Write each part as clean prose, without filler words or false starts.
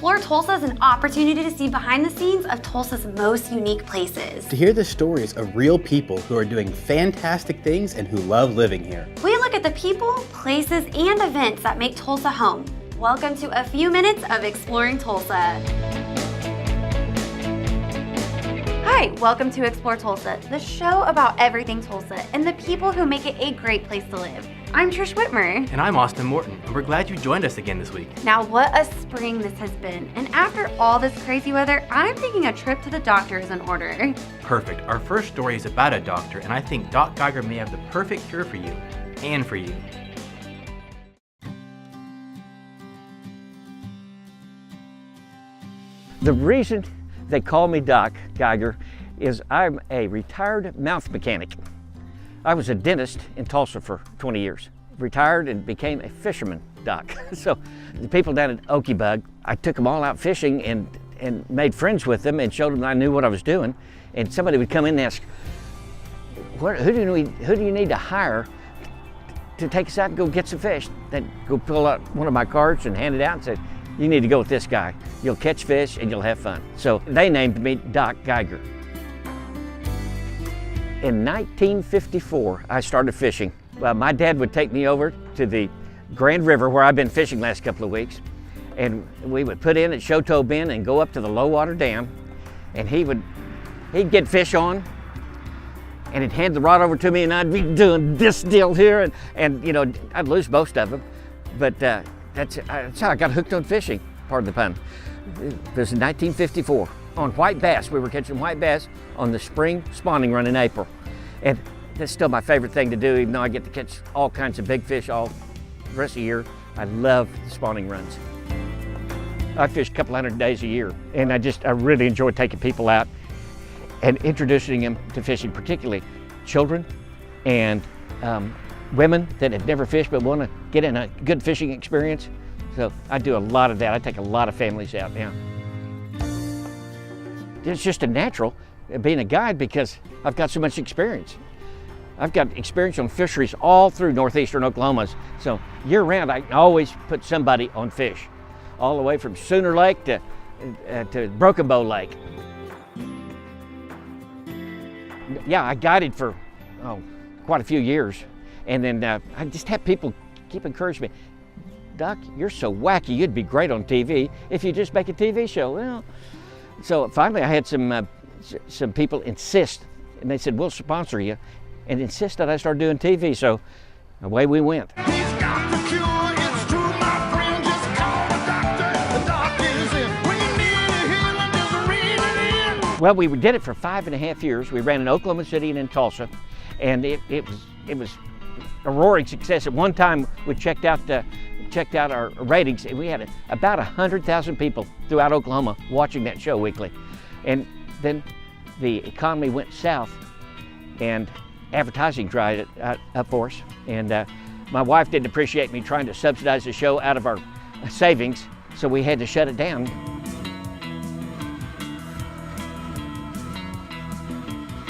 Explore Tulsa is an opportunity to see behind the scenes of Tulsa's most unique places. To hear the stories of real people who are doing fantastic things and who love living here. We look at the people, places, and events that make Tulsa home. Welcome to a few minutes of Exploring Tulsa. Hi, welcome to Explore Tulsa, the show about everything Tulsa and the people who make it a great place to live. I'm Trish Whitmer. And I'm Austin Morton, and we're glad you joined us again this week. Now, what a spring this has been. And after all this crazy weather, I'm thinking a trip to the doctor is in order. Perfect. Our first story is about a doctor, and I think Doc Geiger may have the perfect cure for you, and for you. The reason they call me Doc Geiger is I'm a retired mouth mechanic. I was a dentist in Tulsa for 20 years. Retired and became a fisherman doc. So the people down at Okiebug, I took them all out fishing and made friends with them and showed them I knew what I was doing. And somebody would come in and ask, who do you need to hire to take us out and go get some fish? They'd go pull out one of my cards and hand it out and say, you need to go with this guy. You'll catch fish and you'll have fun. So they named me Doc Geiger. In 1954, I started fishing. My dad would take me over to the Grand River where I've been fishing the last couple of weeks. And we would put in at Shoto Bend and go up to the low water dam. And he'd get fish on and he'd hand the rod over to me and I'd be doing this deal here. And you know, I'd lose most of them. But that's how I got hooked on fishing, pardon the pun. It was in 1954. On white bass. We were catching white bass on the spring spawning run in April. And that's still my favorite thing to do, even though I get to catch all kinds of big fish all the rest of the year. I love the spawning runs. I fish a couple hundred days a year, and I really enjoy taking people out and introducing them to fishing, particularly children and women that have never fished but want to get in a good fishing experience. So I do a lot of that. I take a lot of families out now. It's just a natural being a guide because I've got so much experience. I've got experience on fisheries all through northeastern Oklahoma. So year round, I can always put somebody on fish, all the way from Sooner Lake to Broken Bow Lake. Yeah, I guided for quite a few years. And then I just had people keep encouraging me. Doc, you're so wacky, you'd be great on TV if you just make a TV show. Well, so finally I had some people insist, and they said, we'll sponsor you, and insist that I start doing TV, so away we went. He's got the cure, it's true, my friend, just call the doctor. The doc is in. When you need a healing, just read it in. Well, we did it for 5.5 years. We ran in Oklahoma City and in Tulsa, and it was a roaring success. At one time, we checked out our ratings, and we had about 100,000 people throughout Oklahoma watching that show weekly. And then the economy went south and advertising dried it up for us. And my wife didn't appreciate me trying to subsidize the show out of our savings, so we had to shut it down.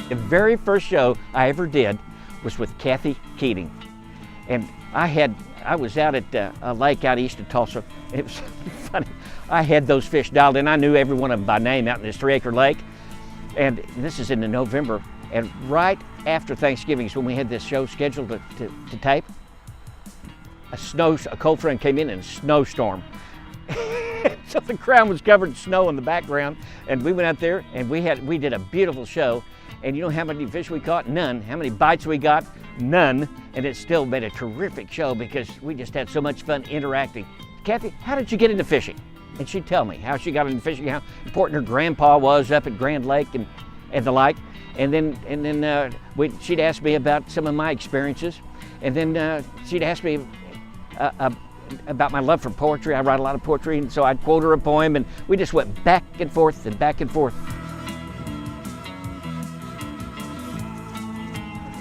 The very first show I ever did was with Kathy Keating. And I was out at a lake out east of Tulsa. It was funny. I had those fish dialed in. I knew every one of them by name out in this 3-acre lake. And this is in November. And right after Thanksgiving is when we had this show scheduled to tape. A cold front came in and a snowstorm. So the ground was covered in snow in the background. And we went out there and we did a beautiful show. And you know how many fish we caught? None. How many bites we got? None. And it still made a terrific show because we just had so much fun interacting. Kathy, how did you get into fishing? And she'd tell me how she got into fishing, how important her grandpa was up at Grand Lake and the like. And then she'd ask me about some of my experiences. And then she'd ask me about my love for poetry. I write a lot of poetry, and so I'd quote her a poem, and we just went back and forth and back and forth.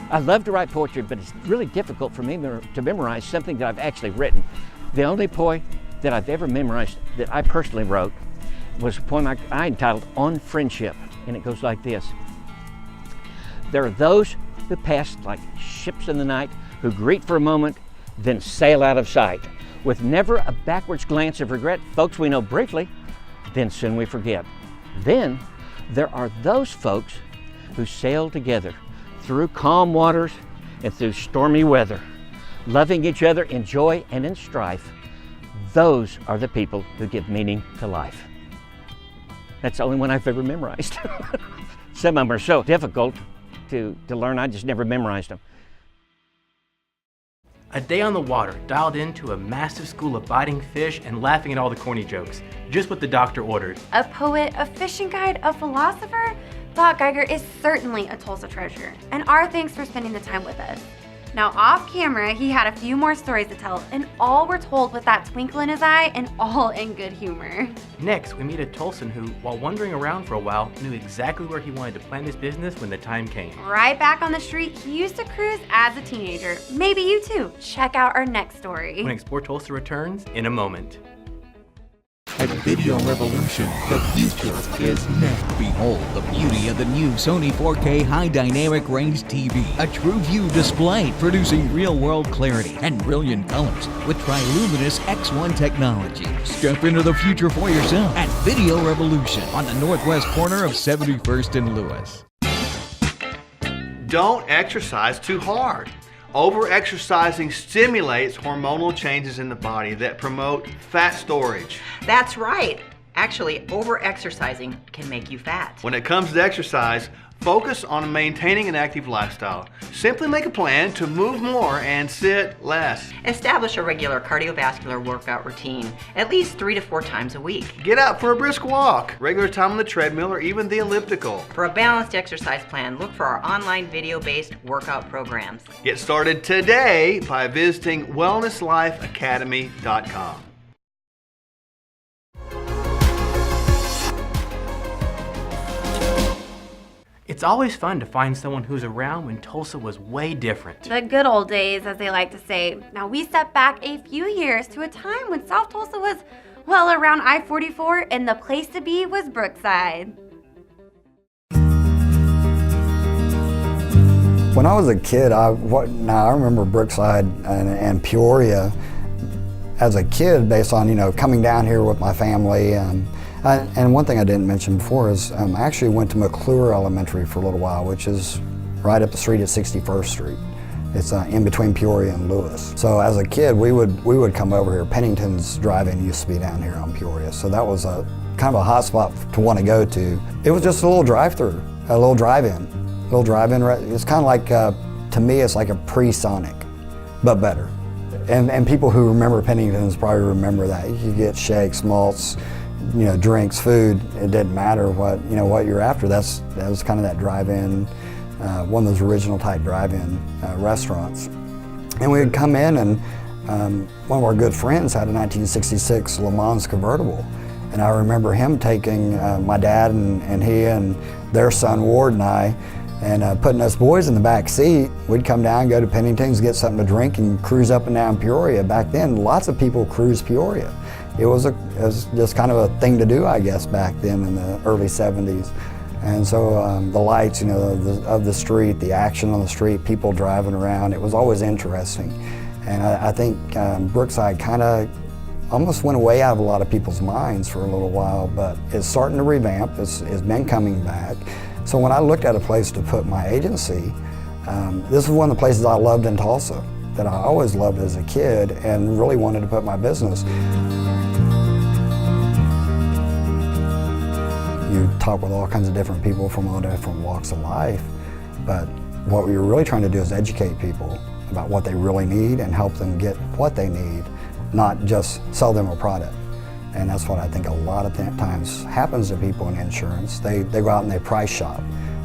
I love to write poetry, but it's really difficult for me to memorize something that I've actually written. The only poem that I've ever memorized that I personally wrote was a poem I entitled On Friendship, and it goes like this. There are those who pass like ships in the night, who greet for a moment, then sail out of sight. With never a backwards glance of regret, folks we know briefly, then soon we forget. Then there are those folks who sail together through calm waters and through stormy weather, loving each other in joy and in strife. Those are the people who give meaning to life. That's the only one I've ever memorized. Some of them are so difficult to learn, I just never memorized them. A day on the water, dialed into a massive school of biting fish and laughing at all the corny jokes. Just what the doctor ordered. A poet, a fishing guide, a philosopher? Doc Geiger is certainly a Tulsa treasure, and our thanks for spending the time with us. Now off camera, he had a few more stories to tell, and all were told with that twinkle in his eye and all in good humor. Next, we meet a Tulsan who, while wandering around for a while, knew exactly where he wanted to plant his business when the time came. Right back on the street, he used to cruise as a teenager. Maybe you too. Check out our next story. When Explore Tulsa returns in a moment. At Video Revolution, the future is now. Behold the beauty of the new Sony 4K High Dynamic Range TV. A true view display producing real-world clarity and brilliant colors with Triluminous X1 technology. Step into the future for yourself at Video Revolution on the northwest corner of 71st and Lewis. Don't exercise too hard. Over-exercising stimulates hormonal changes in the body that promote fat storage. That's right. Actually, over-exercising can make you fat. When it comes to exercise, focus on maintaining an active lifestyle. Simply make a plan to move more and sit less. Establish a regular cardiovascular workout routine, at least 3 to 4 times a week. Get out for a brisk walk, regular time on the treadmill or even the elliptical. For a balanced exercise plan, look for our online video-based workout programs. Get started today by visiting wellnesslifeacademy.com. It's always fun to find someone who's around when Tulsa was way different. The good old days, as they like to say. Now we step back a few years to a time when South Tulsa was, well, around I-44, and the place to be was Brookside. When I was a kid, I remember Brookside and Peoria as a kid, based on coming down here with my family. And one thing I didn't mention before is I actually went to McClure Elementary for a little while, which is right up the street at 61st Street. It's in between Peoria and Lewis. So as a kid, we would come over here. Pennington's Drive-In used to be down here on Peoria, so that was a kind of a hot spot to want to go to. It was just a little drive-through, a little drive-in. It's kind of like, to me, it's like a pre-Sonic, but better. And people who remember Pennington's probably remember that. You could get shakes, malts, drinks, food. It didn't matter what you're after. That was kind of that drive-in, one of those original type drive-in restaurants. And we would come in, and one of our good friends had a 1966 Le Mans convertible. And I remember him taking my dad and he and their son Ward and I, and putting us boys in the back seat. We'd come down, go to Pennington's, get something to drink, and cruise up and down Peoria. Back then, lots of people cruised Peoria. It was just kind of a thing to do, I guess, back then in the early 70s. And so the lights, of the street, the action on the street, people driving around, it was always interesting. And I think Brookside kind of almost went away out of a lot of people's minds for a little while, but it's starting to revamp. It's been coming back. So when I looked at a place to put my agency, this is one of the places I loved in Tulsa, that I always loved as a kid and really wanted to put my business. You talk with all kinds of different people from all different walks of life, but what we were really trying to do is educate people about what they really need and help them get what they need, not just sell them a product. And that's what I think a lot of times happens to people in insurance. They go out and they price shop.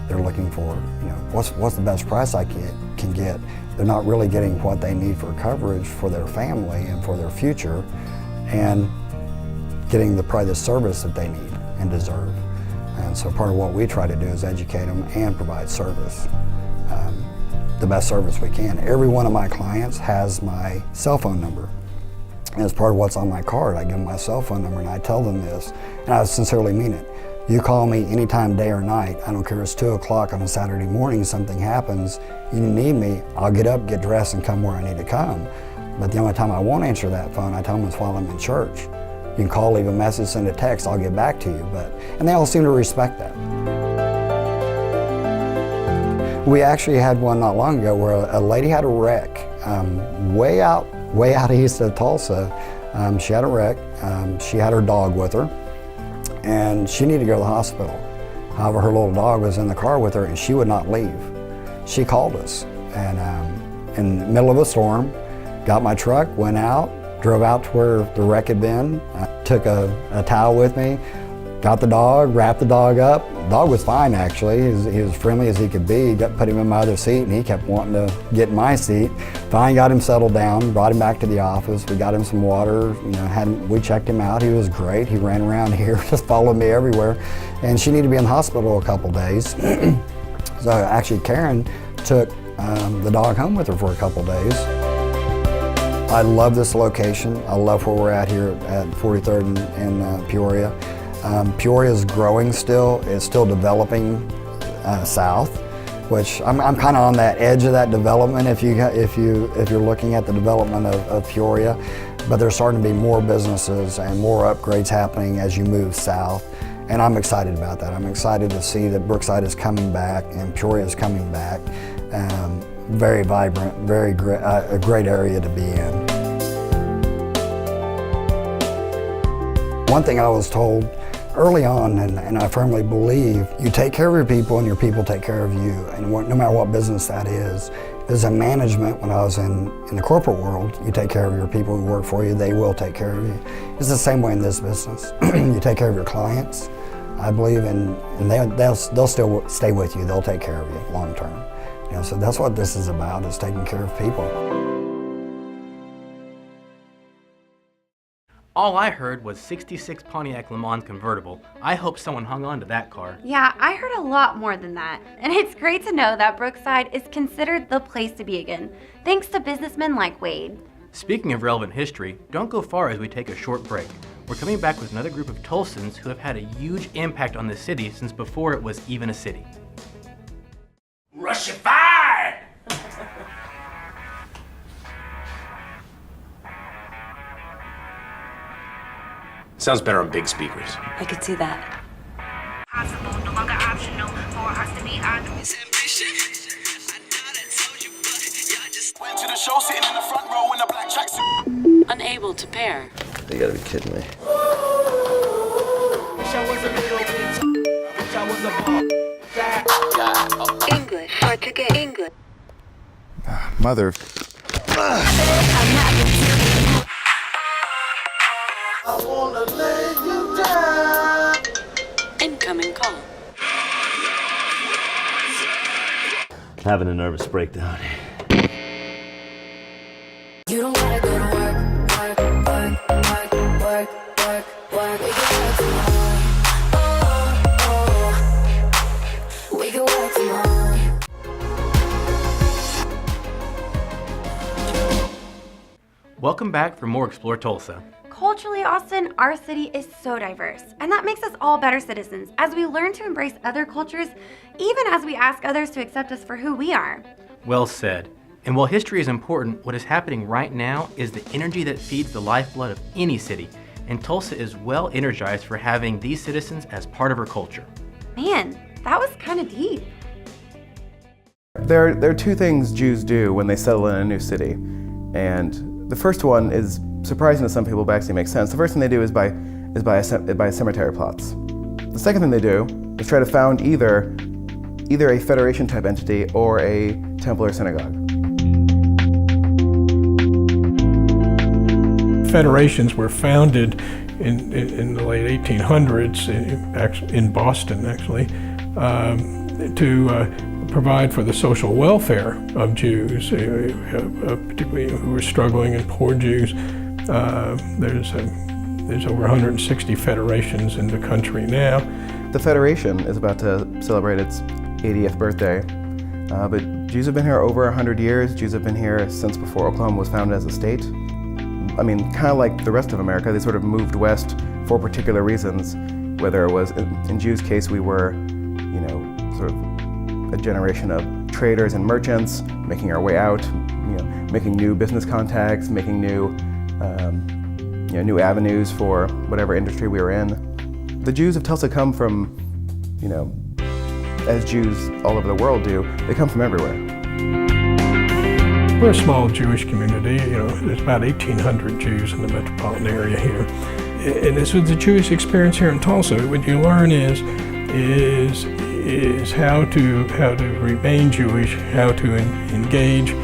They're looking for, what's the best price I can get. They're not really getting what they need for coverage for their family and for their future, and getting probably the service that they need and deserve. And so part of what we try to do is educate them and provide service, the best service we can. Every one of my clients has my cell phone number. And as part of what's on my card, I give them my cell phone number and I tell them this, and I sincerely mean it. You call me anytime, day or night. I don't care if it's 2 o'clock on a Saturday morning, something happens, you need me, I'll get up, get dressed, and come where I need to come. But the only time I won't answer that phone, I tell them it's while I'm in church. You can call, leave a message, send a text, I'll get back to you. And they all seem to respect that. We actually had one not long ago where a lady had a wreck way out east of Tulsa. She had a wreck. She had her dog with her, and she needed to go to the hospital. However, her little dog was in the car with her, and she would not leave. She called us, and in the middle of a storm, got my truck, went out, drove out to where the wreck had been. I took a towel with me, got the dog, wrapped the dog up. The dog was fine, actually. He was friendly as he could be. Put him in my other seat, and he kept wanting to get in my seat. Finally got him settled down, brought him back to the office. We got him some water, we checked him out. He was great. He ran around here, just followed me everywhere. And she needed to be in the hospital a couple days. So actually, Karen took the dog home with her for a couple days. I love this location. I love where we're at here at 43rd in Peoria. Peoria is growing still. It's still developing south, which I'm kind of on that edge of that development if you're looking at the development of Peoria. But there's starting to be more businesses and more upgrades happening as you move south. And I'm excited about that. I'm excited to see that Brookside is coming back and Peoria is coming back. Very vibrant, very great, a great area to be in. One thing I was told early on, and I firmly believe, you take care of your people and your people take care of you. And no matter what business that is. As a management, when I was in the corporate world, you take care of your people who work for you, they will take care of you. It's the same way in this business. You take care of your clients, I believe, and they'll still stay with you. They'll take care of you long term. So that's what this is about, is taking care of people. All I heard was 66 Pontiac Le Mans convertible. I hope someone hung on to that car. Yeah, I heard a lot more than that. And it's great to know that Brookside is considered the place to be again, thanks to businessmen like Wade. Speaking of relevant history, don't go far as we take a short break. We're coming back with another group of Tulsans who have had a huge impact on the city since before it was even a city. Russified! Sounds better on big speakers. I could see that. Possible, no longer optional for us to be honest. Went to the show sitting in the front row in a black tracksuit. Unable to pair. You gotta be kidding me. English. Articulate English. Mother. I wanna lay you down. Incoming call. Having a nervous breakdown. You don't gotta go to work. We can work tomorrow. We can work tomorrow. Welcome back for more Explore Tulsa. Culturally, Austin, our city is so diverse, and that makes us all better citizens as we learn to embrace other cultures, even as we ask others to accept us for who we are. Well said. And while history is important, what is happening right now is the energy that feeds the lifeblood of any city, and Tulsa is well energized for having these citizens as part of her culture. Man, that was kind of deep. There are two things Jews do when they settle in a new city, and the first one is surprising to some people, but actually makes sense. The first thing they do is buy cemetery plots. The second thing they do is try to found either a Federation type entity or a temple or synagogue. Federations were founded in the late 1800s in Boston, actually, to provide for the social welfare of Jews, particularly who were struggling and poor Jews. There's over 160 federations in the country now. The Federation is about to celebrate its 80th birthday, but Jews have been here over 100 years. Jews have been here since before Oklahoma was founded as a state. I mean, kind of like the rest of America, they sort of moved west for particular reasons, whether it was, in Jews' case, we were, sort of a generation of traders and merchants making our way out, making new business contacts, making new new avenues for whatever industry we were in. The Jews of Tulsa come from, as Jews all over the world do, they come from everywhere. We're a small Jewish community. There's about 1,800 Jews in the metropolitan area here. And this was the Jewish experience here in Tulsa. What you learn is how to remain Jewish, how to engage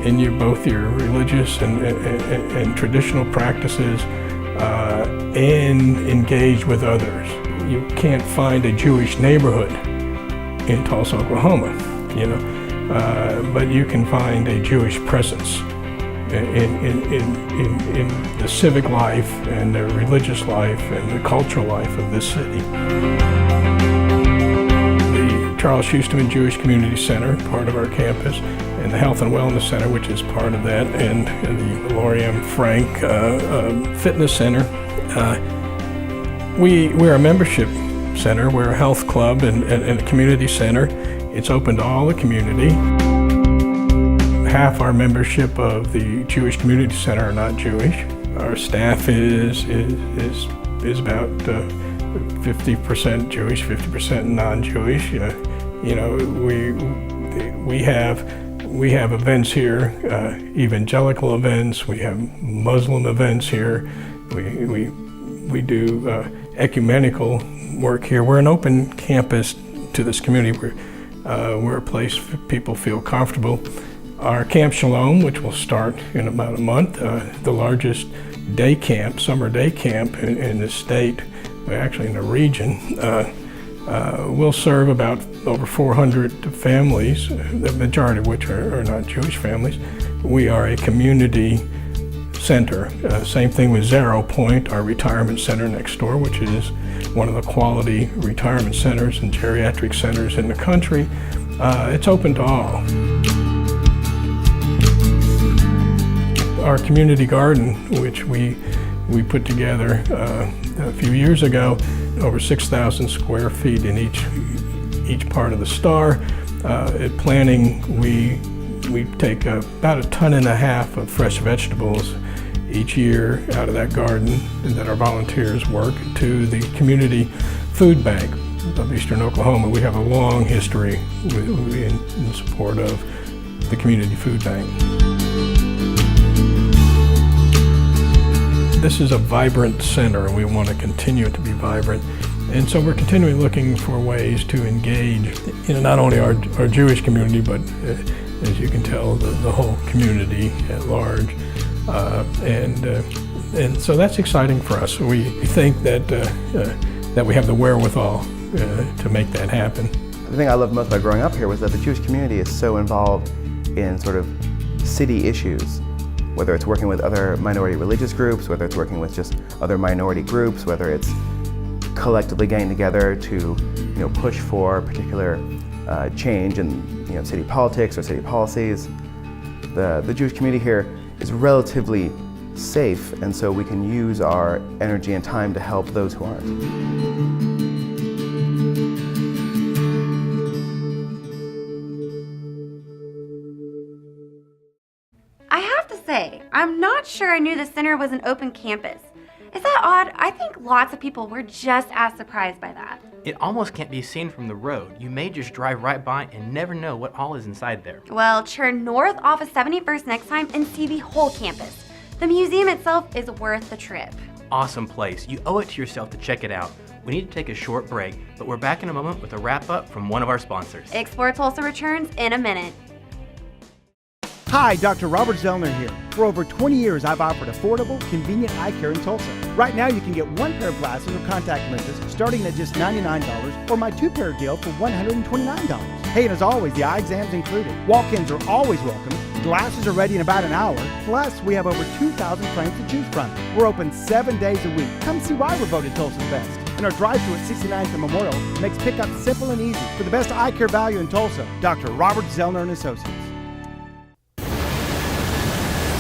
in both your religious and traditional practices, and engage with others. You can't find a Jewish neighborhood in Tulsa, Oklahoma, but you can find a Jewish presence in the civic life and the religious life and the cultural life of this city. The Charles Schusterman Jewish Community Center, part of our campus, and the Health and Wellness Center, which is part of that, and the Loriam Frank Fitness Center. We're a membership center. We're a health club and a community center. It's open to all the community. Half our membership of the Jewish Community Center are not Jewish. Our staff is about 50% Jewish, 50% non-Jewish. We have events here, evangelical events. We have Muslim events here. We do ecumenical work here. We're an open campus to this community. We're a place people feel comfortable. Our Camp Shalom, which will start in about a month, the largest day camp, summer day camp in the state, actually in the region, will serve about over 400 families, the majority of which are not Jewish families. We are a community center. Same thing with Zero Point, our retirement center next door, which is one of the quality retirement centers and geriatric centers in the country. It's open to all. Our community garden, which we put together a few years ago, over 6,000 square feet in each part of the star. At planting, we take about 1.5 tons of fresh vegetables each year out of that garden that our volunteers work to the community food bank of Eastern Oklahoma. We have a long history in support of the community food bank. This is a vibrant center, and we want to continue it to be vibrant. And so we're continually looking for ways to engage, not only our Jewish community, but as you can tell, the whole community at large. And so that's exciting for us. We think that we have the wherewithal to make that happen. The thing I loved most about growing up here was that the Jewish community is so involved in sort of city issues, whether it's working with other minority religious groups, whether it's working with just other minority groups, whether it's collectively getting together to push for particular change in city politics or city policies. The Jewish community here is relatively safe, and so we can use our energy and time to help those who aren't. I'm not sure I knew the center was an open campus. Is that odd? I think lots of people were just as surprised by that. It almost can't be seen from the road. You may just drive right by and never know what all is inside there. Well, turn north off of 71st next time and see the whole campus. The museum itself is worth the trip. Awesome place. You owe it to yourself to check it out. We need to take a short break, but we're back in a moment with a wrap-up from one of our sponsors. Explore Tulsa returns in a minute. Hi, Dr. Robert Zellner here. For over 20 years, I've offered affordable, convenient eye care in Tulsa. Right now, you can get one pair of glasses or contact lenses starting at just $99, or my two-pair deal for $129. Hey, and as always, the eye exam's included. Walk-ins are always welcome. Glasses are ready in about an hour. Plus, we have over 2,000 frames to choose from. We're open 7 days a week. Come see why we're voted Tulsa's best. And our drive-thru at 69th and Memorial makes pickup simple and easy. For the best eye care value in Tulsa, Dr. Robert Zellner and Associates.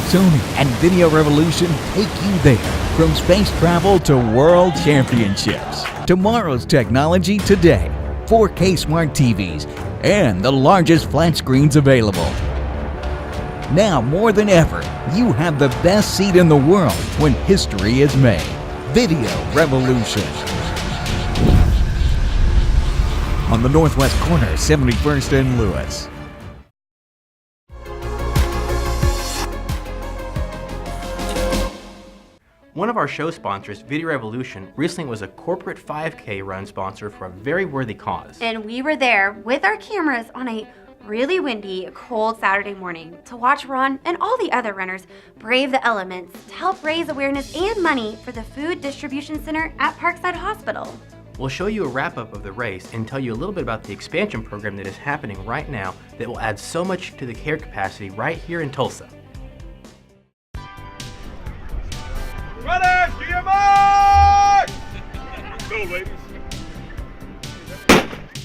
Sony and Video Revolution take you there. From space travel to world championships. Tomorrow's technology today. 4K smart TVs and the largest flat screens available. Now more than ever, you have the best seat in the world when history is made. Video Revolution. On the northwest corner, 71st and Lewis. One of our show sponsors, Video Revolution, recently was a corporate 5K run sponsor for a very worthy cause. And we were there with our cameras on a really windy, cold Saturday morning to watch Ron and all the other runners brave the elements to help raise awareness and money for the Food Distribution Center at Parkside Hospital. We'll show you a wrap-up of the race and tell you a little bit about the expansion program that is happening right now that will add so much to the care capacity right here in Tulsa. Runners, do your march! Go, ladies.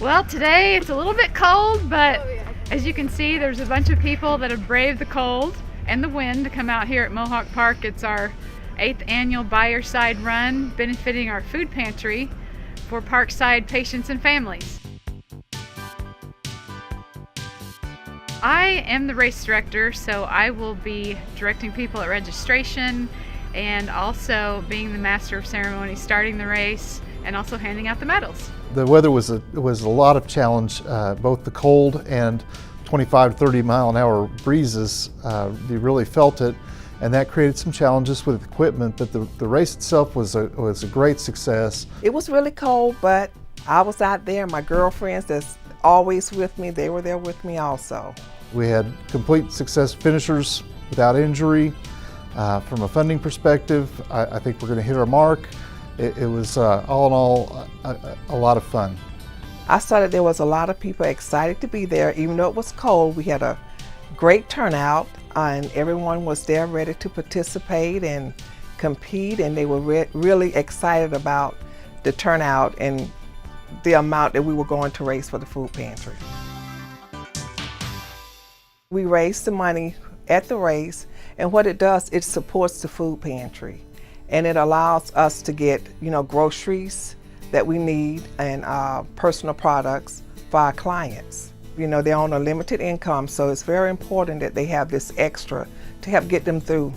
Well, today it's a little bit cold, but as you can see, there's a bunch of people that have braved the cold and the wind to come out here at Mohawk Park. It's our 8th annual Side Run, benefiting our food pantry for Parkside patients and families. I am the race director, so I will be directing people at registration and also being the master of ceremony, starting the race, and also handing out the medals. The weather was a lot of challenge, both the cold and 25 to 30 mile an hour breezes. You really felt it, and that created some challenges with equipment, but the race itself was a great success. It was really cold, but I was out there. My girlfriends that's always with me, they were there with me also. We had complete success finishers without injury. From a funding perspective, I think we're going to hit our mark. It was all in all a lot of fun. I saw that there was a lot of people excited to be there. Even though it was cold, we had a great turnout and everyone was there ready to participate and compete, and they were really excited about the turnout and the amount that we were going to raise for the food pantry. We raised the money at the race, and what it does, it supports the food pantry. And it allows us to get, groceries that we need and personal products for our clients. They're on a limited income, so it's very important that they have this extra to help get them through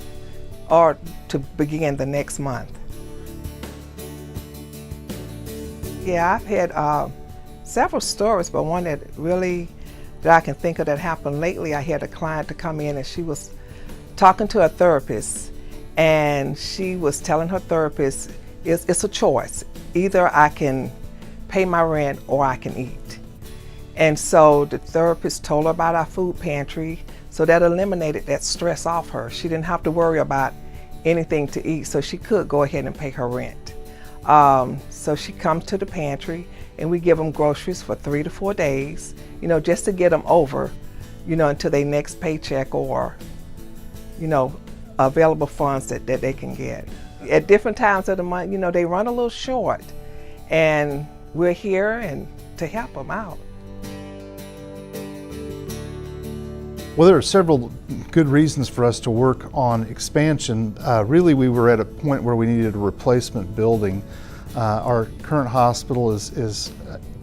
or to begin the next month. Yeah, I've had several stories, but one that I can think of that happened lately. I had a client to come in and she was talking to a therapist, and she was telling her therapist, it's a choice. Either I can pay my rent or I can eat. And so the therapist told her about our food pantry, so that eliminated that stress off her. She didn't have to worry about anything to eat, so she could go ahead and pay her rent. So she comes to the pantry and we give them groceries for 3 to 4 days, just to get them over, until their next paycheck or, available funds that they can get. At different times of the month, they run a little short, and we're here and to help them out. Well, there are several good reasons for us to work on expansion. Really, we were at a point where we needed a replacement building. Our current hospital is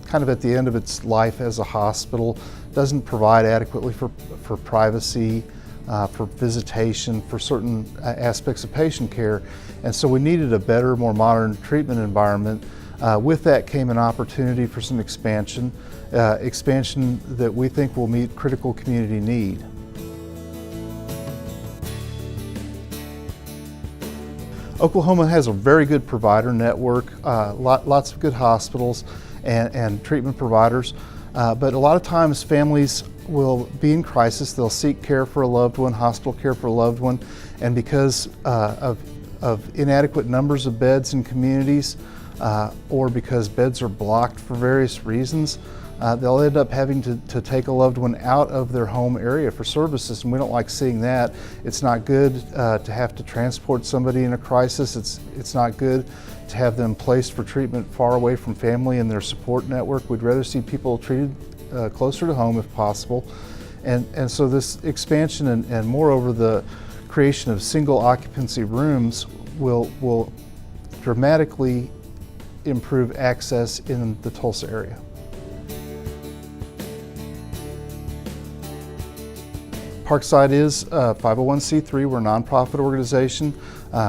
kind of at the end of its life as a hospital, doesn't provide adequately for privacy, for visitation, for certain aspects of patient care. And so we needed a better, more modern treatment environment. With that came an opportunity for some expansion that we think will meet critical community need. Oklahoma has a very good provider network, lots of good hospitals and treatment providers, but a lot of times families will be in crisis. They'll seek care for a loved one, hospital care for a loved one, and because of inadequate numbers of beds in communities, or because beds are blocked for various reasons, they'll end up having to take a loved one out of their home area for services, and we don't like seeing that. It's not good to have to transport somebody in a crisis. It's not good to have them placed for treatment far away from family and their support network. We'd rather see people treated closer to home if possible. And so this expansion and moreover the creation of single occupancy rooms will dramatically improve access in the Tulsa area. Parkside is a 501c3. We're a nonprofit organization.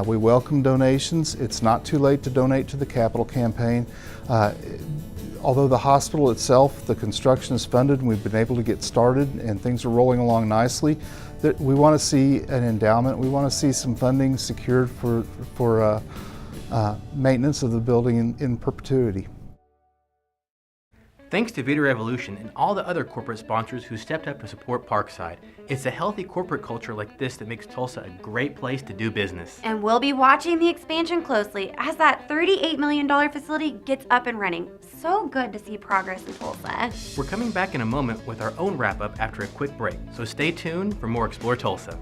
We welcome donations. It's not too late to donate to the capital campaign. Although the hospital itself, the construction is funded and we've been able to get started and things are rolling along nicely, we want to see an endowment. We want to see some funding secured for maintenance of the building in perpetuity. Thanks to Video Revolution and all the other corporate sponsors who stepped up to support Parkside. It's a healthy corporate culture like this that makes Tulsa a great place to do business. And we'll be watching the expansion closely as that $38 million facility gets up and running. So good to see progress in Tulsa. We're coming back in a moment with our own wrap-up after a quick break, so stay tuned for more Explore Tulsa.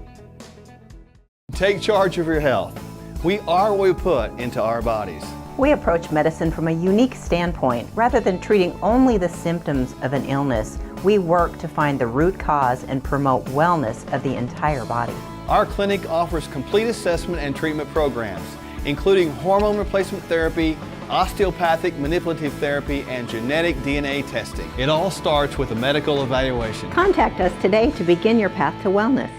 Take charge of your health. We are what we put into our bodies. We approach medicine from a unique standpoint. Rather than treating only the symptoms of an illness, we work to find the root cause and promote wellness of the entire body. Our clinic offers complete assessment and treatment programs, including hormone replacement therapy, osteopathic manipulative therapy, and genetic DNA testing. It all starts with a medical evaluation. Contact us today to begin your path to wellness.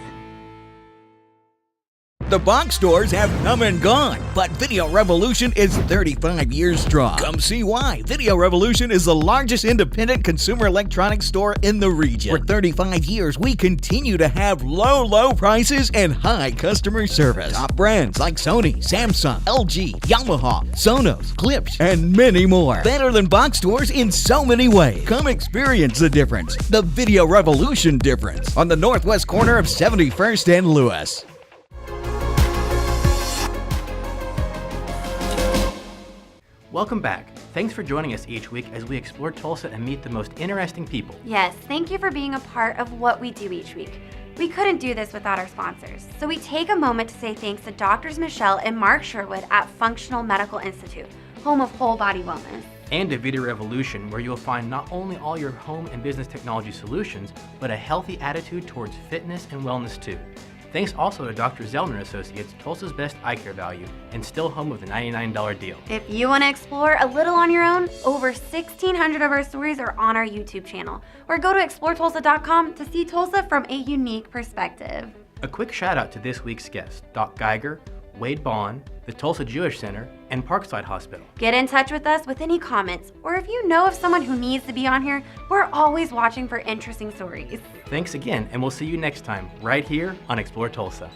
The box stores have come and gone, but Video Revolution is 35 years strong. Come see why. Video Revolution is the largest independent consumer electronics store in the region. For 35 years, we continue to have low prices and high customer service. Top brands like Sony, Samsung, LG, Yamaha, Sonos, Klipsch, and many more. Better than box stores in so many ways. Come experience the difference. The Video Revolution difference on the northwest corner of 71st and Lewis. Welcome back. Thanks for joining us each week as we explore Tulsa and meet the most interesting people. Yes, thank you for being a part of what we do each week. We couldn't do this without our sponsors, so we take a moment to say thanks to Doctors Michelle and Mark Sherwood at Functional Medical Institute, home of whole body wellness. And a Video Revolution, where you'll find not only all your home and business technology solutions, but a healthy attitude towards fitness and wellness too. Thanks also to Dr. Zellner Associates, Tulsa's best eye care value, and still home with a $99 deal. If you want to explore a little on your own, over 1,600 of our stories are on our YouTube channel, or go to exploretulsa.com to see Tulsa from a unique perspective. A quick shout out to this week's guests, Doc Geiger, Wade Baughn, the Tulsa Jewish Center, and Parkside Hospital. Get in touch with us with any comments, or if you know of someone who needs to be on here, we're always watching for interesting stories. Thanks again, and we'll see you next time, right here on Explore Tulsa.